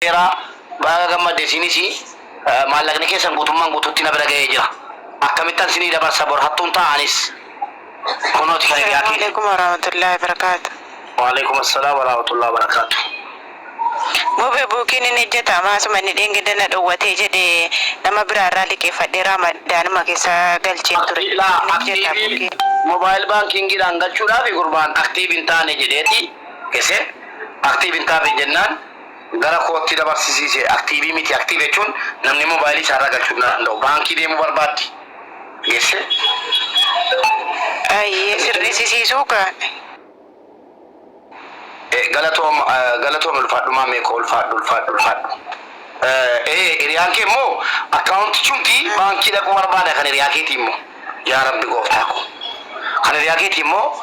era baga gammadde sinisi maallaqni keessan guutummaan guututti na bira ga'ee jira. Akkamittan sinii dabarsa bor hattuun ta'anis kunooti kan hiriyaa keenya. Waalaikum warahmatullahi wabarakatuh. Waalaikum assalam warahmatullahi wabarakatuh. Mube buukiin inni hojjeta maasuma inni dheengidana dhowwatee jedhe nama biraarraa liqeeffadhee ramadaanuma keessa galchee ture. Mobile bankingiidhaan galchuudhaaf gurbaan aktiiv hin taane jedheeti kese aktiiv hin taane jennaan gara kootti dabarsisiise aktiivii miti aktiiv jechuun namni mobaayilii isaarraa galchuu danda'u baankii deemuu barbaaddi kese Ayyee sirreessisiisuu kan. Galatoom ulfaadhumaa meeqa ulfaadhu. Hiriyaan kee immoo akkaawunti chumti baankii dhaquu barbaada kan hiriyaa keetii immoo yaa rabbi gooftaa ko kan hiriyaa keetii immoo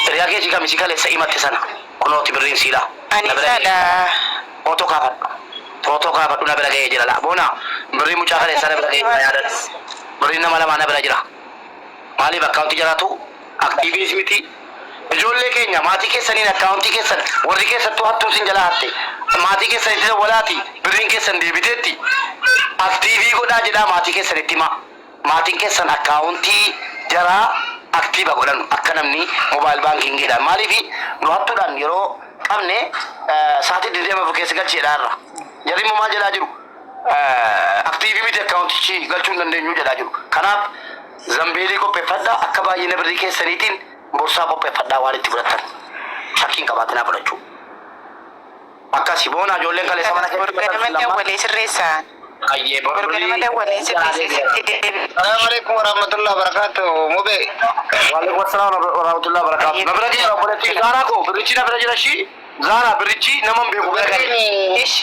hiriyaa keetii kamisi kaleessa himatte sana kunooti birriin siidha. Ani saadha. Footoo kaafadhu na bira ga'ee jira laa boona birrii mucaa kaleessa na bira ga'ee jira yaadadhu birrii nama lamaa na bira jira maaliif akkaawunti jiraatu aktiiviis miti. Ijoollee keenya maatii keessaniin akkaawuntii keessan warri keessattuu hattuun sin jala hatte maatii keessan itti walaati birriin keessan deebiteetti aktiivii godhaa jedhaa maatii keessan itti maatiin keessan akkaawuntii jaraa aktiiva godhan akka namni mobaayil baankingiidhaan maaliif nu hattuudhaan yeroo qabne sa'aatii 20 keessa galcheedhaarra jarri immoo maal jedhaa jiru aktiivii miti akkaawuntichi galchuu hin dandeenyu jedhaa jiru kanaaf zambeelii qopheeffadhaa akka baay'ina birrii keessaniitiin borsaa qopheeffadhaa waan itti fudhattan shakkiin qabaatinaa fudhachuu akkasi boona ijoolleen kaleessa mana keessatti walee sirreessaa. Ayyee borganama walee sirreessaa. Assalamu alaikum warahmatullahi wabarakatuh. Mube. Waalaikum assalam warahmatullahi wabarakatuh. Na bira jira boletti Zara ko birichi na bira jira shi Zara birichi naman beeku bira gani. Ish.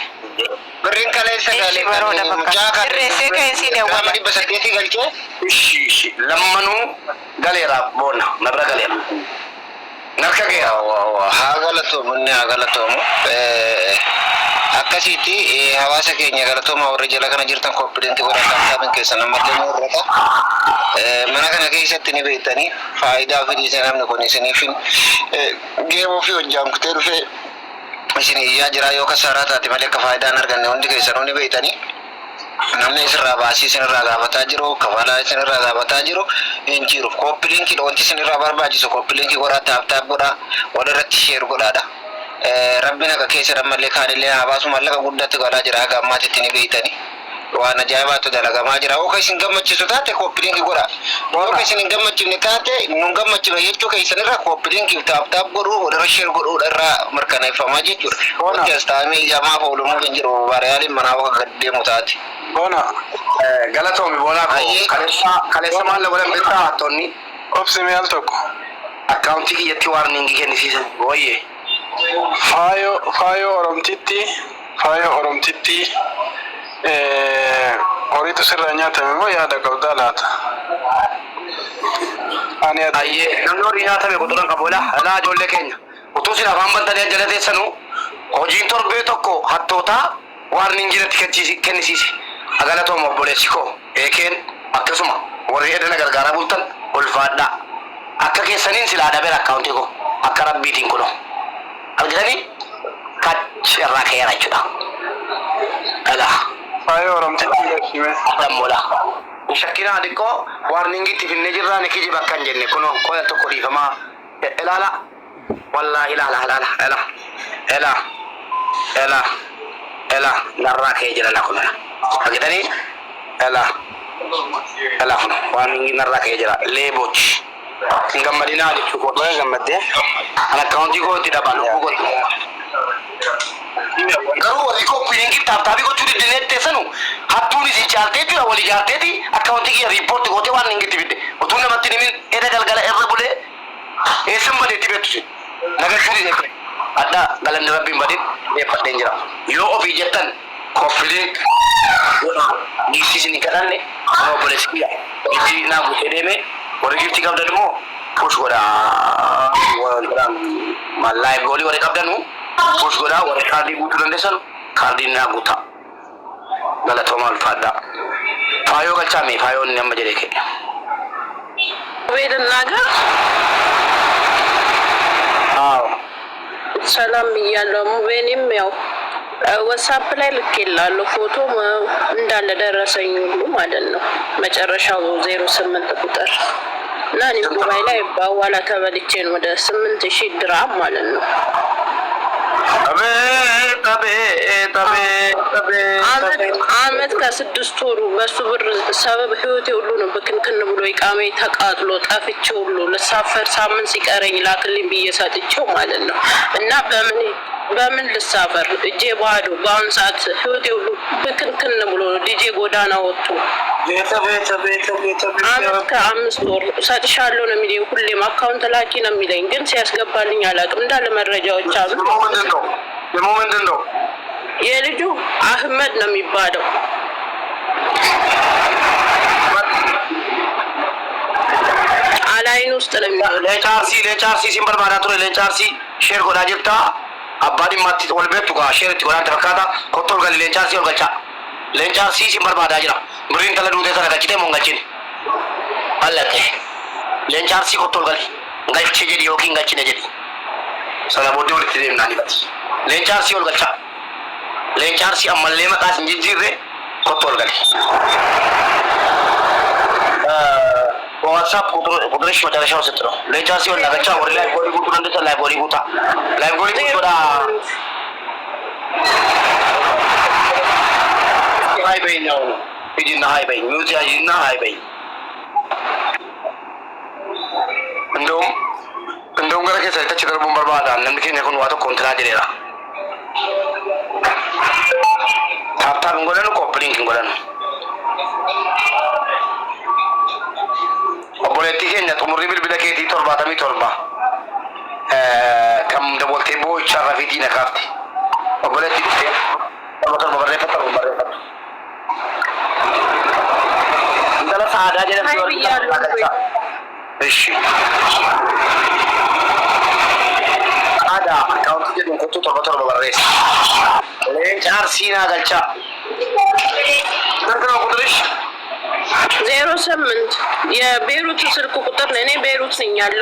Birrin kaleessa galee mucaa kan sirreessee kan si dawwala. Nama dhibba saddeetii galchee. Ishi lammanuu galeera boona na bira galeera. Narka geera. Haa galatoomu. Akkasitti hawaasa keenya galatooma warri jala kana jirtan kooppiidenti godhatan taa'an keessa namallee murrata. Mana kana keessatti ni beektanii faayidaa ofii namni kun isiniif geemoo fi hojjaan kutee dhufee isin iyyaa jira yoo kasaaraa taate malee akka faayidaan arganne hundi keessanuu ni beektanii. Namni isirraa baasii isinirraa gaafataa jiru kafalaa isinirraa gaafataa jiru hin jiru. Kooppiilinkiidha wanti isinirraa barbaachisu kooppiilinkii godhaa taaptaap godhaa walirratti sheer godhaadha. Rabbiin akka keessa dhammallee kaanillee habaasu mallaqa guddaatti galaa jira haga ammaatitti ni beektanii. Waan ajaa'ibaatu dalagamaa jira. Yoo isin gammachiisu taate kooppiilinkii godhaa. Yoo isin hin gammachiifne taate nun gammachiifne jechuu keessanirraa kooppiilinkii taaptaap godhuu walirra sheer godhuudha irraa mirkaneeffamaa jechuudha. Wanti as taa'amee ijamaaf oolumuu hin jiru baariyaaliin manaa akka gad deemu taate. Bona galatoomi boona kaleessa maalla godhan beektaa hattoonni obsimi al tokko akkaawuntii kiyyatti waarniingii kennisiisan wayye faayo oromtitti horiitu sirraa nyaatame moo yaada qabdaa laata? Ayyee namni horii nyaatame quxuran qaboola alaa ijoollee keenya utuu sin afaan bantanii jala teessanu hojiin torbee tokko hattootaa waarniingii kennisiise. Agalatooma obboleessi koo eekeen akkasuma warri edana gargaaraa bultan ulfaadhaa akka keessaniin silaa dhabeera akkaawuntii koo akka rabbiitiin kunoo argitanii kachi irraa ka'eera jechuudha. Dhagaa. Faayo oromtitti galchime. Dammoodha. Shakkinaa xiqqoo waarniingiitti finnee jirraa ni kijiba akkan jenne kunoo qoya tokko dhiifamaa ilaala wallaahi ilaala narraa ka'ee jira laa kunoo. Agitani ela waan narraa ka'ee jira leebochi gammadinaa jechuu koo baga gammadde an akkaawuntii kootti dhaban garuu warri kooppiilinkii taaptaabii gochuu diddineettee sanu hattuun isii caaltee jira wali jaarteeti akkaawuntii kiyya riippoorti gootee waan hingitti fidde utuu namatti nimin eda galgala irra bulee eessan badeetti beektu nagalchuu didee adda galanni rabbiin badin deeffadheen jira yoo ofii jettan kooppiilink gifti ni kadhanne no bolesi gifti na gute deme wori gifti qabdan mo push goda wala malai goli wori qabdan mo push goda wori kadi gutu dandesan kadi na guta galatoma alfada fayo galchame fayo ni amma jere ke Wedan naga aw salam ya lo mu benim mew ዋትስአፕ ላይ ልኬላለሁ ፎቶ እንዳለ ደረሰኝ ሁሉ ማለት ነው። መጨረሻው 08 ቁጥር እና እኔ ዱባይ ላይ በኋላ ተበልቼ ነው ወደ 8000 ድራም ማለት ነው። አመት ከ6 ወሩ በሱ ብር ሰበብ ህይወቴ ሁሉ ነው በክንክን ብሎ ኢቃሜ ተቃጥሎ ጠፍቼ ሁሉ ልሳፈር ሳምንት ሲቀረኝ ላክልኝ ብዬ ሰጥቼው ማለት ነው። እና በምን ልሳፈር እጄ ባዶ በአሁን ሰዓት ህይወቴ ሁሉ በክንክን ብሎ ልጄ ጎዳና ወጥቶ አመት ከ5 ወር ሰጥሻለሁ ነው የሚለኝ። ሁሌም አካውንት ላኪ ነው የሚለኝ፣ ግን ሲያስገባልኝ አላውቅም። እንዳለ መረጃዎች አሉ። ደግሞ ምንድን ነው የልጁ አህመድ ነው የሚባለው። አላይን ውስጥ ነው የሚባለው። ለቻርሲ ሲምበር ባዳቱ ለቻርሲ ሼር ጎዳ ጅብታ አባዲ ማቲ ወልቤቱ ጋ ሼር ትጎዳ ተፈካታ ኮቶል ጋር ለቻርሲ ወልጋቻ ለቻርሲ ሲምበር ባዳጅራ ብሪን ተለዱቴ ተረጋጭቴ ሞንጋችን አለከ ለቻርሲ ኮቶል ጋር ጋጭ ጀዲ ዮኪን ጋጭ ነጀዲ ሰላቦዲ ወልት ደምና ሊበት ለቻርሲ ወልጋቻ ለቻርሲ አመለ መጣስ እንጂጅሬ ኮቶል ጋር ዋትስአፕ ቁጥርሽ መጨረሻው ስንት ነው? ለቻርሲ ወልጋቻ ወር ላይ ቦዲ ጉቱ እንደተ ላይ ቦዲ ጉታ ወዳ ሃይ በይ ነው ሂጂና ሃይ በይ ሚውት ያጂና ሃይ በይ እንደውም ገረ ከሰ ተች ደርቡን በርባዳ ለምከኝ የሆነ ዋቶ ኮንትራ ጀሌራ ታፕታፕ እንጎለን ኮፕሊንግ እንጎለን ኦቦሌቲ ከኛ ጥሙሪ ቢልቢለ ከቲ ቶርባ ከም ደቦልቴ ቦቻ ረፊቲ ነካፍቲ ኦቦሌቲ ሞተር በረፈታ እንደላ ሳዳ ጀለም ሲወጣ እሺ አዳ አካውንት ጀለም ኮቱ ቶርባ በረስ ለቻርሲና ገልቻ ምንድን ነው ቁጥርሽ? 08 የቤሩት ስልክ ቁጥር ነው። እኔ ቤሩት ነኝ ያለው